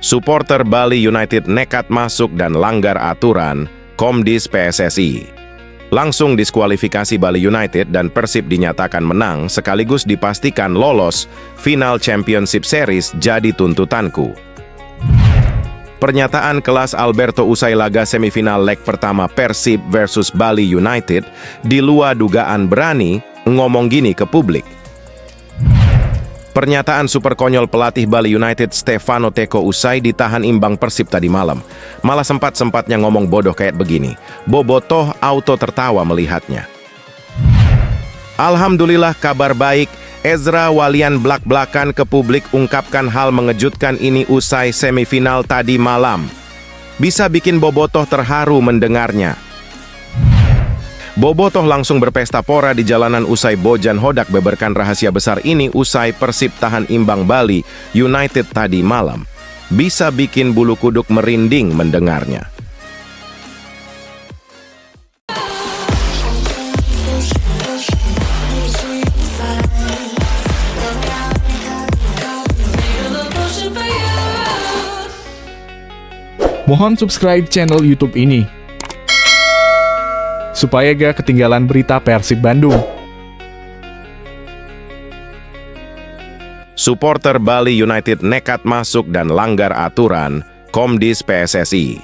Supporter Bali United nekat masuk dan langgar aturan, Komdis PSSI. Langsung diskualifikasi Bali United dan Persib dinyatakan menang sekaligus dipastikan lolos final Championship Series jadi tuntutanku. Pernyataan kelas Alberto usai laga semifinal leg pertama Persib versus Bali United di luar dugaan berani ngomong gini ke publik. Pernyataan super konyol pelatih Bali United Stefano Teko usai ditahan imbang Persib tadi malam. Malah sempat-sempatnya ngomong bodoh kayak begini. Bobotoh auto tertawa melihatnya. Alhamdulillah kabar baik. Ezra Walian blak-blakan ke publik ungkapkan hal mengejutkan ini usai semifinal tadi malam. Bisa bikin Bobotoh terharu mendengarnya. Bobotoh langsung berpesta pora di jalanan usai Bojan Hodak beberkan rahasia besar ini usai Persib tahan imbang Bali United tadi malam. Bisa bikin bulu kuduk merinding mendengarnya. Mohon subscribe channel YouTube ini supaya gak ketinggalan berita Persib Bandung. Supporter Bali United nekat masuk dan langgar aturan, Komdis PSSI.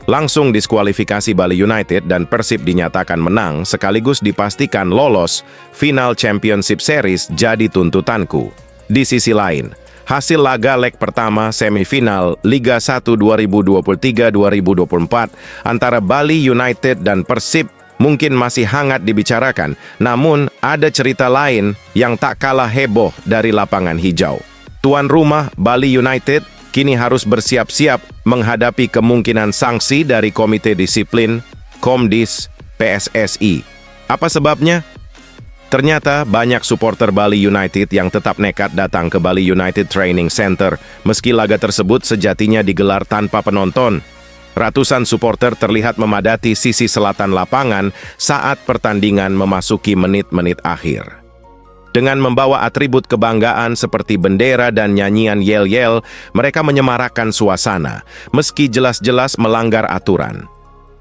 Langsung diskualifikasi Bali United dan Persib dinyatakan menang sekaligus dipastikan lolos final Championship Series jadi tuntutanku. Di sisi lain, hasil laga leg pertama semifinal Liga 1 2023-2024 antara Bali United dan Persib mungkin masih hangat dibicarakan, namun ada cerita lain yang tak kalah heboh dari lapangan hijau. Tuan rumah Bali United kini harus bersiap-siap menghadapi kemungkinan sanksi dari Komite Disiplin Komdis PSSI. Apa sebabnya? Ternyata banyak supporter Bali United yang tetap nekat datang ke Bali United Training Center meski laga tersebut sejatinya digelar tanpa penonton. Ratusan supporter terlihat memadati sisi selatan lapangan saat pertandingan memasuki menit-menit akhir. Dengan membawa atribut kebanggaan seperti bendera dan nyanyian yel-yel, mereka menyemarakkan suasana, meski jelas-jelas melanggar aturan.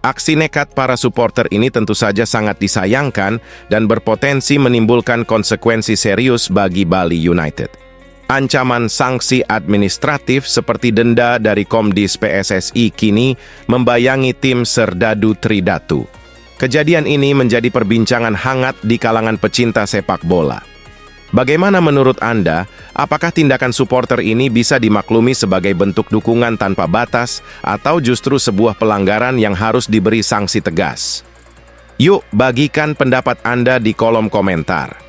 Aksi nekat para supporter ini tentu saja sangat disayangkan dan berpotensi menimbulkan konsekuensi serius bagi Bali United. Ancaman sanksi administratif seperti denda dari Komdis PSSI kini membayangi tim Serdadu Tridatu. Kejadian ini menjadi perbincangan hangat di kalangan pecinta sepak bola. Bagaimana menurut Anda, apakah tindakan supporter ini bisa dimaklumi sebagai bentuk dukungan tanpa batas atau justru sebuah pelanggaran yang harus diberi sanksi tegas? Yuk, bagikan pendapat Anda di kolom komentar.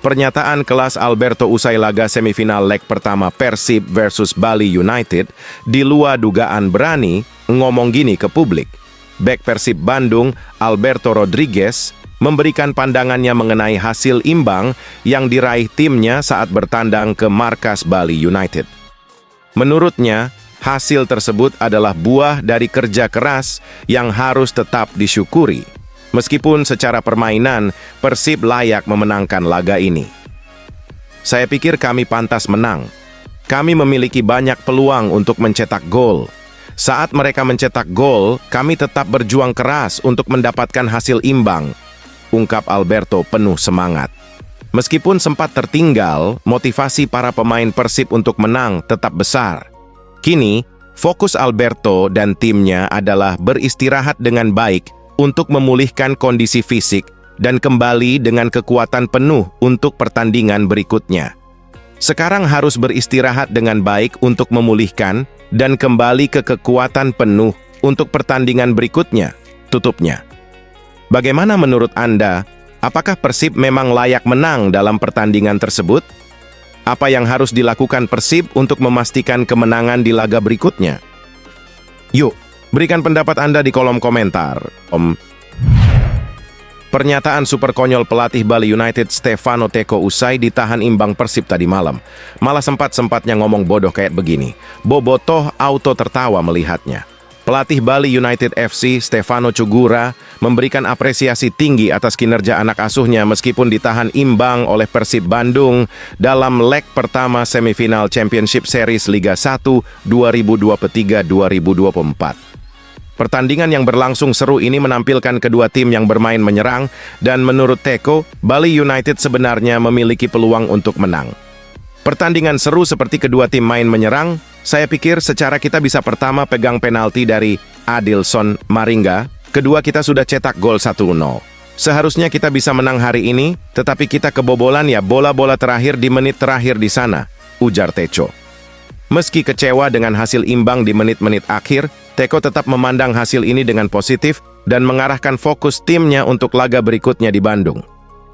Pernyataan kelas Alberto usai laga semifinal leg pertama Persib versus Bali United di luar dugaan berani ngomong gini ke publik. Bek Persib Bandung, Alberto Rodriguez, memberikan pandangannya mengenai hasil imbang yang diraih timnya saat bertandang ke markas Bali United. Menurutnya, hasil tersebut adalah buah dari kerja keras yang harus tetap disyukuri. Meskipun secara permainan, Persib layak memenangkan laga ini. Saya pikir kami pantas menang. Kami memiliki banyak peluang untuk mencetak gol. Saat mereka mencetak gol, kami tetap berjuang keras untuk mendapatkan hasil imbang, ungkap Alberto penuh semangat. Meskipun sempat tertinggal, motivasi para pemain Persib untuk menang tetap besar. Kini, fokus Alberto dan timnya adalah beristirahat dengan baik untuk memulihkan kondisi fisik dan kembali dengan kekuatan penuh untuk pertandingan berikutnya. Sekarang harus beristirahat dengan baik untuk memulihkan dan kembali ke kekuatan penuh untuk pertandingan berikutnya, tutupnya. Bagaimana menurut Anda? Apakah Persib memang layak menang dalam pertandingan tersebut? Apa yang harus dilakukan Persib untuk memastikan kemenangan di laga berikutnya? Yuk, berikan pendapat Anda di kolom komentar. Pernyataan super konyol pelatih Bali United Stefano Teko usai ditahan imbang Persib tadi malam. Malah sempat-sempatnya ngomong bodoh kayak begini. Bobotoh auto tertawa melihatnya. Pelatih Bali United FC, Stefano Cugura, memberikan apresiasi tinggi atas kinerja anak asuhnya meskipun ditahan imbang oleh Persib Bandung dalam leg pertama semifinal Championship Series Liga 1 2023-2024. Pertandingan yang berlangsung seru ini menampilkan kedua tim yang bermain menyerang dan menurut Teko, Bali United sebenarnya memiliki peluang untuk menang. Pertandingan seru seperti kedua tim main menyerang, saya pikir secara kita bisa pertama pegang penalti dari Adilson Maringga, kedua kita sudah cetak gol 1-0. Seharusnya kita bisa menang hari ini, tetapi kita kebobolan ya bola-bola terakhir di menit terakhir di sana, ujar Teco. Meski kecewa dengan hasil imbang di menit-menit akhir, Teko tetap memandang hasil ini dengan positif dan mengarahkan fokus timnya untuk laga berikutnya di Bandung.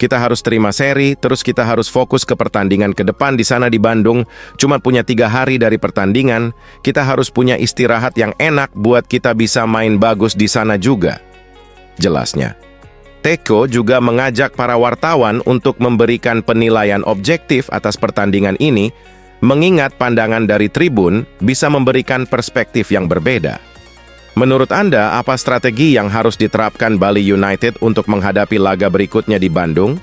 Kita harus terima seri, terus kita harus fokus ke pertandingan ke depan di sana di Bandung. Cuma punya 3 hari dari pertandingan, kita harus punya istirahat yang enak buat kita bisa main bagus di sana juga. Jelasnya. Teko juga mengajak para wartawan untuk memberikan penilaian objektif atas pertandingan ini, mengingat pandangan dari tribun bisa memberikan perspektif yang berbeda. Menurut Anda, apa strategi yang harus diterapkan Bali United untuk menghadapi laga berikutnya di Bandung?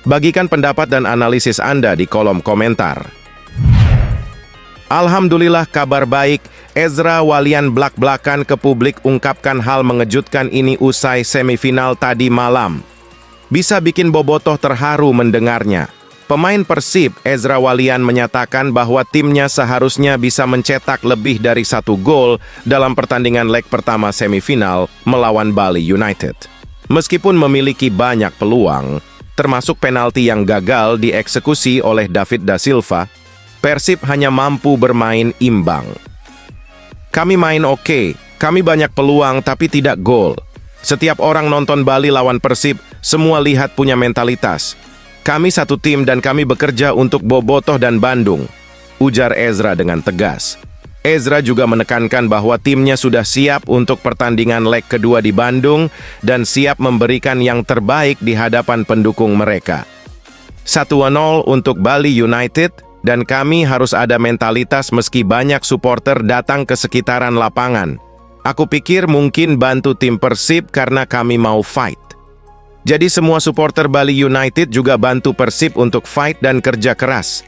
Bagikan pendapat dan analisis Anda di kolom komentar. Alhamdulillah kabar baik, Ezra Walian blak-blakan ke publik ungkapkan hal mengejutkan ini usai semifinal tadi malam. Bisa bikin bobotoh terharu mendengarnya. Pemain Persib, Ezra Walian menyatakan bahwa timnya seharusnya bisa mencetak lebih dari 1 gol dalam pertandingan leg pertama semifinal melawan Bali United. Meskipun memiliki banyak peluang, termasuk penalti yang gagal dieksekusi oleh David da Silva, Persib hanya mampu bermain imbang. Kami main oke, kami banyak peluang tapi tidak gol. Setiap orang nonton Bali lawan Persib, semua lihat punya mentalitas. Kami satu tim dan kami bekerja untuk bobotoh dan Bandung, ujar Ezra dengan tegas. Ezra juga menekankan bahwa timnya sudah siap untuk pertandingan leg kedua di Bandung dan siap memberikan yang terbaik di hadapan pendukung mereka. 1-0 untuk Bali United dan kami harus ada mentalitas meski banyak supporter datang ke sekitaran lapangan. Aku pikir mungkin bantu tim Persib karena kami mau fight. Jadi semua supporter Bali United juga bantu Persib untuk fight dan kerja keras,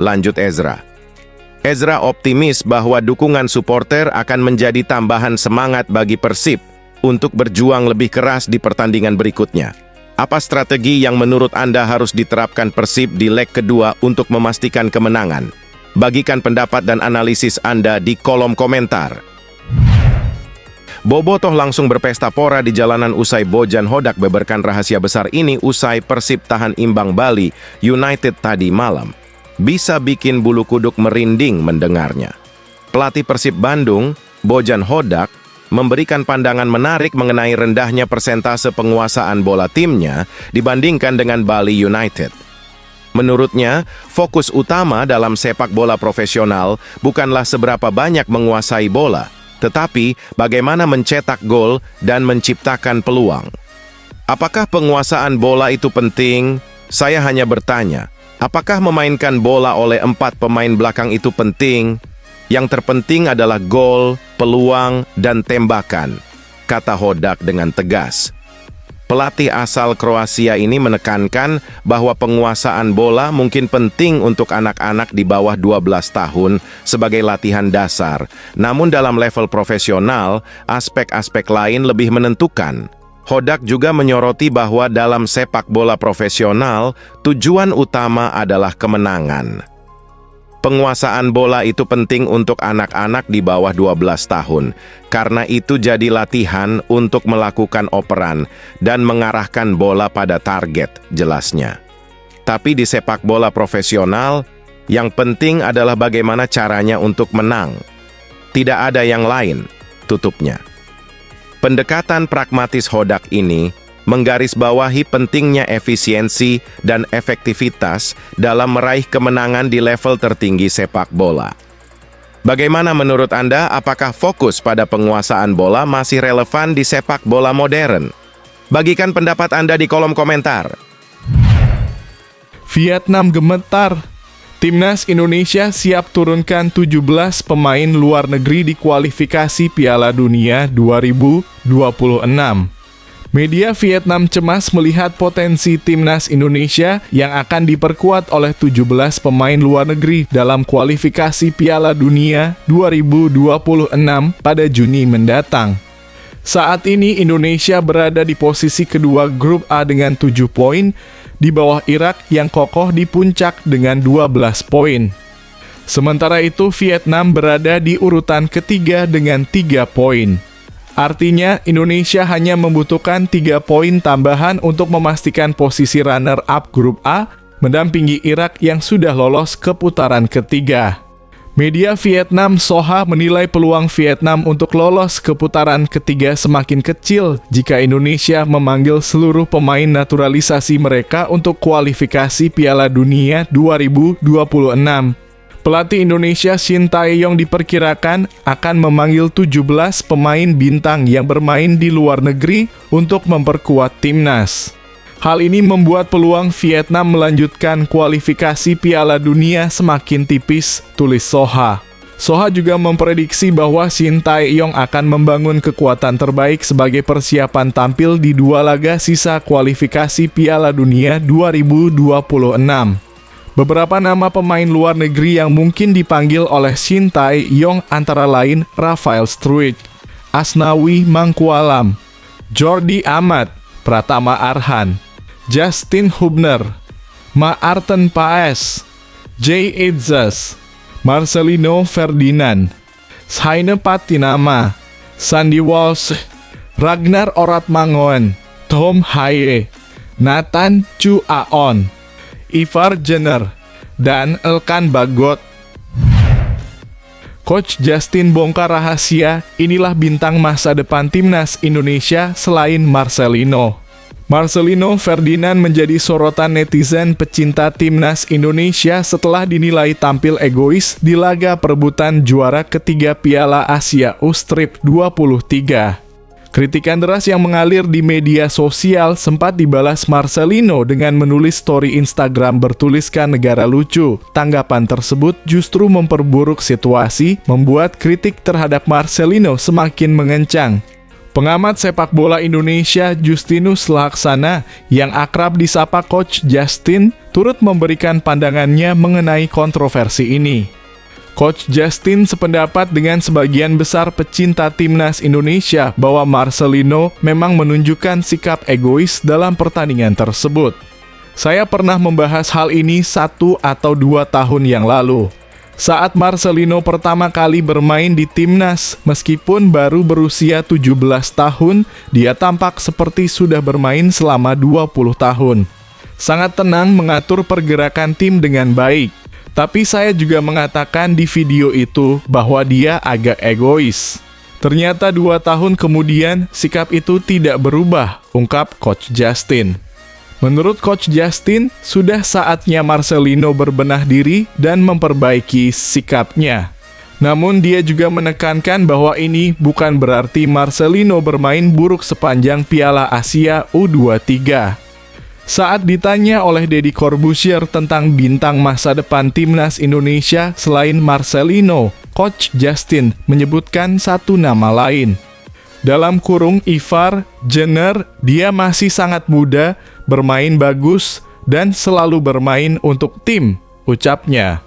lanjut Ezra. Ezra optimis bahwa dukungan supporter akan menjadi tambahan semangat bagi Persib untuk berjuang lebih keras di pertandingan berikutnya. Apa strategi yang menurut Anda harus diterapkan Persib di leg kedua untuk memastikan kemenangan? Bagikan pendapat dan analisis Anda di kolom komentar. Bobotoh langsung berpesta pora di jalanan usai Bojan Hodak beberkan rahasia besar ini usai Persib tahan imbang Bali United tadi malam. Bisa bikin bulu kuduk merinding mendengarnya. Pelatih Persib Bandung, Bojan Hodak, memberikan pandangan menarik mengenai rendahnya persentase penguasaan bola timnya dibandingkan dengan Bali United. Menurutnya, fokus utama dalam sepak bola profesional bukanlah seberapa banyak menguasai bola, tetapi bagaimana mencetak gol dan menciptakan peluang. Apakah penguasaan bola itu penting? Saya hanya bertanya, apakah memainkan bola oleh 4 pemain belakang itu penting? Yang terpenting adalah gol, peluang, dan tembakan, kata Hodak dengan tegas. Pelatih asal Kroasia ini menekankan bahwa penguasaan bola mungkin penting untuk anak-anak di bawah 12 tahun sebagai latihan dasar. Namun dalam level profesional, aspek-aspek lain lebih menentukan. Hodak juga menyoroti bahwa dalam sepak bola profesional, tujuan utama adalah kemenangan. Penguasaan bola itu penting untuk anak-anak di bawah 12 tahun, karena itu jadi latihan untuk melakukan operan dan mengarahkan bola pada target, jelasnya. Tapi di sepak bola profesional, yang penting adalah bagaimana caranya untuk menang. Tidak ada yang lain, tutupnya. Pendekatan pragmatis Hodak ini menggarisbawahi pentingnya efisiensi dan efektivitas dalam meraih kemenangan di level tertinggi sepak bola. Bagaimana menurut Anda, apakah fokus pada penguasaan bola masih relevan di sepak bola modern? Bagikan pendapat Anda di kolom komentar. Vietnam gemetar. Timnas Indonesia siap turunkan 17 pemain luar negeri di kualifikasi Piala Dunia 2026. Media Vietnam cemas melihat potensi Timnas Indonesia yang akan diperkuat oleh 17 pemain luar negeri dalam kualifikasi Piala Dunia 2026 pada Juni mendatang. Saat ini Indonesia berada di posisi kedua grup A dengan 7 poin, di bawah Irak yang kokoh di puncak dengan 12 poin. Sementara itu Vietnam berada di urutan ketiga dengan 3 poin. Artinya Indonesia hanya membutuhkan 3 poin tambahan untuk memastikan posisi runner-up grup A, mendampingi Irak yang sudah lolos ke putaran ketiga. Media Vietnam Soha menilai peluang Vietnam untuk lolos ke putaran ketiga semakin kecil jika Indonesia memanggil seluruh pemain naturalisasi mereka untuk kualifikasi Piala Dunia 2026. Pelatih Indonesia Shin Tae-yong diperkirakan akan memanggil 17 pemain bintang yang bermain di luar negeri untuk memperkuat timnas. Hal ini membuat peluang Vietnam melanjutkan kualifikasi Piala Dunia semakin tipis, tulis Soha. Soha juga memprediksi bahwa Shin Tae-yong akan membangun kekuatan terbaik sebagai persiapan tampil di 2 laga sisa kualifikasi Piala Dunia 2026. Beberapa nama pemain luar negeri yang mungkin dipanggil oleh Shin Tae-yong antara lain Rafael Struijk, Asnawi Mangkualam, Jordi Amat, Pratama Arhan, Justin Hubner, Maarten Paes, Jay Edzas, Marcelino Ferdinand, Shaine Patinama, Sandy Walsh, Ragnar Oratmangoen, Tom Haye, Nathan Chu Aon, Ivar Jenner, dan Elkan Bagot. Coach Justin bongkar rahasia, inilah bintang masa depan timnas Indonesia selain Marcelino. Marcelino Ferdinand menjadi sorotan netizen pecinta timnas Indonesia setelah dinilai tampil egois di laga perebutan juara ketiga Piala Asia U-Strip 23. Kritikan deras yang mengalir di media sosial sempat dibalas Marcelino dengan menulis story Instagram bertuliskan negara lucu. Tanggapan tersebut justru memperburuk situasi, membuat kritik terhadap Marcelino semakin mengencang. Pengamat sepak bola Indonesia Justinus Laksana yang akrab disapa Coach Justin turut memberikan pandangannya mengenai kontroversi ini. Coach Justin sependapat dengan sebagian besar pecinta timnas Indonesia bahwa Marcelino memang menunjukkan sikap egois dalam pertandingan tersebut. Saya pernah membahas hal ini 1 atau 2 tahun yang lalu. Saat Marcelino pertama kali bermain di timnas, meskipun baru berusia 17 tahun, dia tampak seperti sudah bermain selama 20 tahun. Sangat tenang mengatur pergerakan tim dengan baik. Tapi saya juga mengatakan di video itu bahwa dia agak egois. Ternyata 2 tahun kemudian, sikap itu tidak berubah, ungkap Coach Justin. Menurut Coach Justin, sudah saatnya Marcelino berbenah diri dan memperbaiki sikapnya. Namun dia juga menekankan bahwa ini bukan berarti Marcelino bermain buruk sepanjang Piala Asia U23. Saat ditanya oleh Deddy Corbuzier tentang bintang masa depan timnas Indonesia selain Marcelino, Coach Justin menyebutkan 1 nama lain. Dalam kurung Ivar Jenner, dia masih sangat muda, bermain bagus, dan selalu bermain untuk tim, ucapnya.